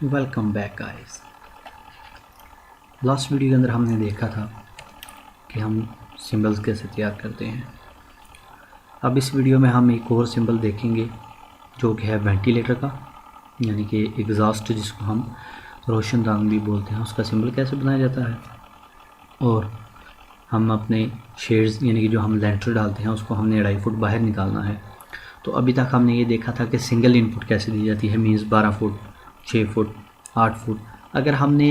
Welcome back guys. Last video के अंदर हमने देखा था कि हम सिंबल्स कैसे तैयार करते हैं। अब इस वीडियो में हम एक और सिंबल देखेंगे जो कि है वेंटिलेटर का, यानी कि एग्जॉस्ट जिसको हम रोशनदान भी बोलते हैं, उसका सिंबल कैसे बनाया जाता है। और हम अपने शेड्स यानी कि जो हम लेंटर डालते हैं उसको हमने 2.5 फुट बाहर निकालना है। तो अभी तक हमने ये देखा था कि सिंगल इनपुट कैसे दी जाती है, मीन्स 12 फुट, 6 फुट, 8 फुट। अगर हमने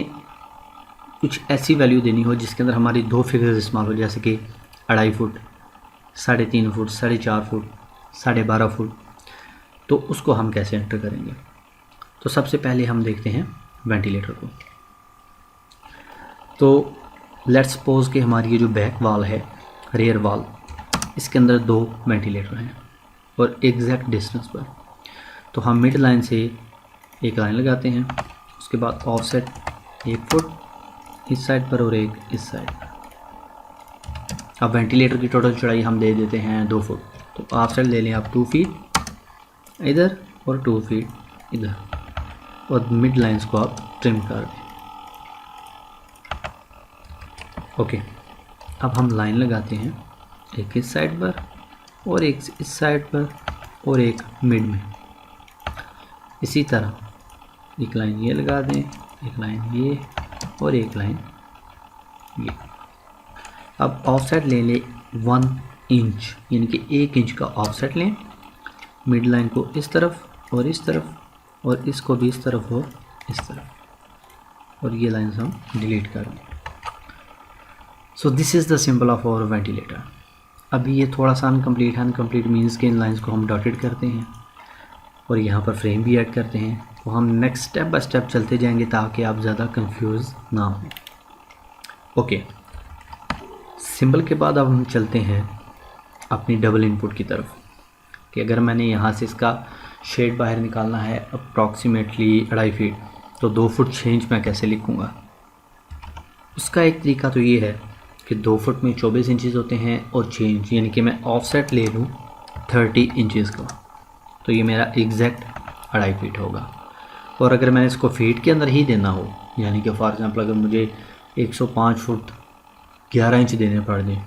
कुछ ऐसी वैल्यू देनी हो जिसके अंदर हमारी 2 फिगर्स इस्तेमाल हो, जैसे कि 2.5 फुट, 3.5 फुट, 4.5 फुट, 12.5 फुट, तो उसको हम कैसे एंटर करेंगे। तो सबसे पहले हम देखते हैं वेंटिलेटर को। तो लेट्स सपोज कि हमारी ये जो बैक वॉल है, रेयर वॉल, इसके अंदर 2 वेंटिलेटर हैं और एग्जैक्ट डिस्टेंस पर। तो हम मिड लाइन से एक लाइन लगाते हैं, उसके बाद ऑफसेट 1 फुट इस साइड पर और 1 इस साइड पर। अब वेंटिलेटर की टोटल चौड़ाई हम दे देते हैं 2 फुट। तो ऑफसेट ले लें आप 2 फीट इधर और 2 फीट इधर, और मिड लाइंस को आप ट्रिम कर दें। ओके, अब हम लाइन लगाते हैं, एक इस साइड पर और एक इस साइड पर और एक मिड में। इसी तरह एक लाइन ये लगा दें, एक लाइन ये और एक लाइन ये। अब ऑफसेट ले लें 1 इंच, यानी कि 1 इंच का ऑफसेट लें। मिड लाइन को इस तरफ और इस तरफ, और इसको भी इस तरफ और इस तरफ, और ये लाइन्स हम डिलीट कर दें। So this is the symbol of our ventilator. अभी ये थोड़ा सा अनकम्प्लीट है। अनकम्प्लीट मीन्स के इन लाइन्स को हम डॉटेड करते हैं और यहाँ पर फ्रेम भी ऐड करते हैं। तो हम नेक्स्ट स्टेप बाय स्टेप चलते जाएंगे ताकि आप ज़्यादा कंफ्यूज ना हो। ओके, सिंबल के बाद अब हम चलते हैं अपनी डबल इनपुट की तरफ, कि अगर मैंने यहाँ से इसका शेड बाहर निकालना है अप्रॉक्सीमेटली 2.5 फीट, तो 2 फुट 6 इंच मैं कैसे लिखूँगा। उसका एक तरीका तो ये है कि 2 फुट में 24 इंचज़ होते हैं और 6 इंच, यानी कि मैं ऑफसेट ले लूँ 30 इंचज़ का, तो ये मेरा एग्जैक्ट 2.5 फीट होगा। और अगर मैंने इसको फीट के अंदर ही देना हो, यानी कि फॉर एग्ज़ाम्पल अगर मुझे 105 फुट 11 इंच देने पड़ दें,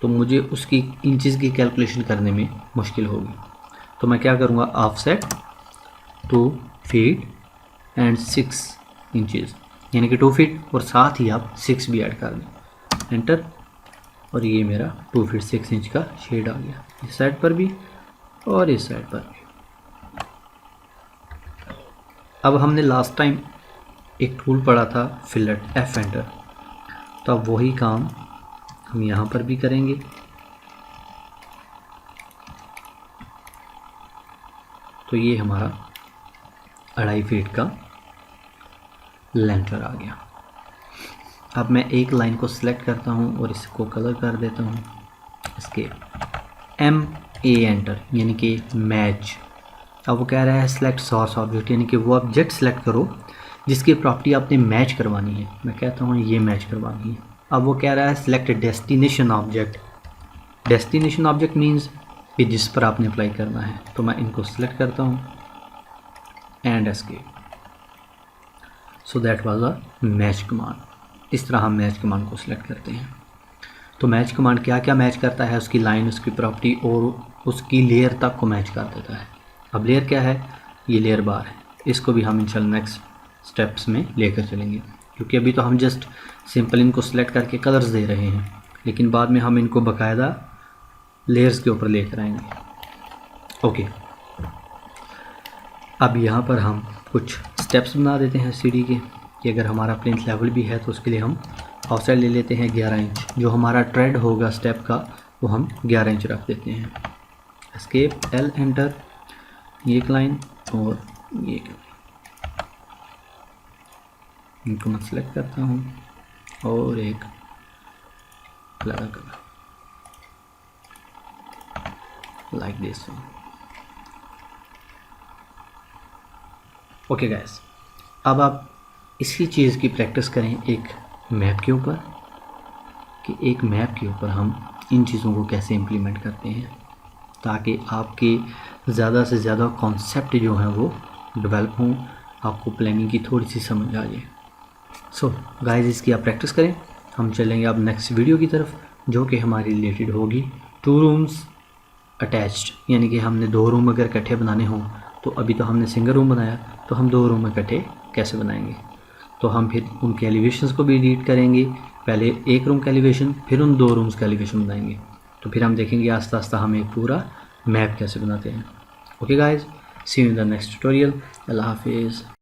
तो मुझे उसकी इंचज़ की कैलकुलेशन करने में मुश्किल होगी। तो मैं क्या करूँगा, ऑफसेट 2 फीट एंड 6 इंचज़, यानी कि 2 फीट और साथ ही आप 6 भी ऐड कर दें, एंटर, और ये मेरा 2 फीट 6 इंच का शेड आ गया, इस साइड पर भी और इस साइड पर भी। अब हमने लास्ट टाइम एक टूल पढ़ा था फिलेट, एफ एंटर, तो अब वही काम हम यहाँ पर भी करेंगे। तो ये हमारा 2.5 फीट का लेंटर आ गया। अब मैं एक लाइन को सिलेक्ट करता हूँ और इसको कलर कर देता हूँ, इसके MA एंटर, यानी कि मैच। अब वो कह रहा है सेलेक्ट सोर्स ऑब्जेक्ट, यानी कि वो ऑब्जेक्ट सेलेक्ट करो जिसकी प्रॉपर्टी आपने मैच करवानी है। मैं कहता हूँ ये मैच करवानी है। अब वो कह रहा है select destination object. Destination object means कि जिस पर आपने अप्लाई करना है। तो मैं इनको सिलेक्ट करता हूँ and escape. So that was a match command. इस तरह हम मैच कमांड को सिलेक्ट करते हैं। तो मैच कमांड क्या क्या मैच करता है, उसकी लाइन, उसकी प्रॉपर्टी और उसकी लेयर तक को मैच कर देता है। अब लेयर क्या है, ये लेयर बार है। इसको भी हम इंशाल्लाह नेक्स्ट स्टेप्स में लेकर चलेंगे, क्योंकि अभी तो हम जस्ट सिंपल इनको सिलेक्ट करके कलर्स दे रहे हैं, लेकिन बाद में हम इनको बाकायदा लेयर्स के ऊपर लेकर आएंगे। ओके, अब यहाँ पर हम कुछ स्टेप्स बना देते हैं सीढ़ी के, कि अगर हमारा प्लिंथ लेवल भी है तो उसके लिए हम ऑफसेट ले लेते हैं 11 इंच। जो हमारा ट्रेड होगा स्टेप का वो हम 11 इंच रख देते हैं। एस्केप, L एंटर, ये एक लाइन और ये एक लाइन, इनको मैं सेलेक्ट करता हूँ और एक colour like this. Okay guys, अब आप इसी चीज़ की प्रैक्टिस करें एक मैप के ऊपर, कि एक मैप के ऊपर हम इन चीज़ों को कैसे इम्प्लीमेंट करते हैं, ताकि आपके ज़्यादा से ज़्यादा कॉन्सेप्ट जो हैं वो डेवलप हों आपको प्लानिंग की थोड़ी सी समझ आ जाए। सो गाइस, इसकी आप प्रैक्टिस करें। हम चलेंगे अब नेक्स्ट वीडियो की तरफ, जो कि हमारी रिलेटेड होगी 2 रूम्स अटैच्ड, यानी कि हमने 2 रूम अगर इकट्ठे बनाने हों, तो अभी तो हमने सिंगल रूम बनाया, तो हम 2 रूम इकट्ठे कैसे बनाएंगे। तो हम फिर उनके एलिवेशंस को भी एडिट करेंगे, पहले एक रूम का एलिवेशन, फिर उन 2 रूम्स का एलिवेशन बनाएंगे। तो फिर हम देखेंगे आस्ता आस्ता हम एक पूरा मैप कैसे बनाते हैं। Okay guys, see you in the next tutorial. अल्लाह हाफिज़।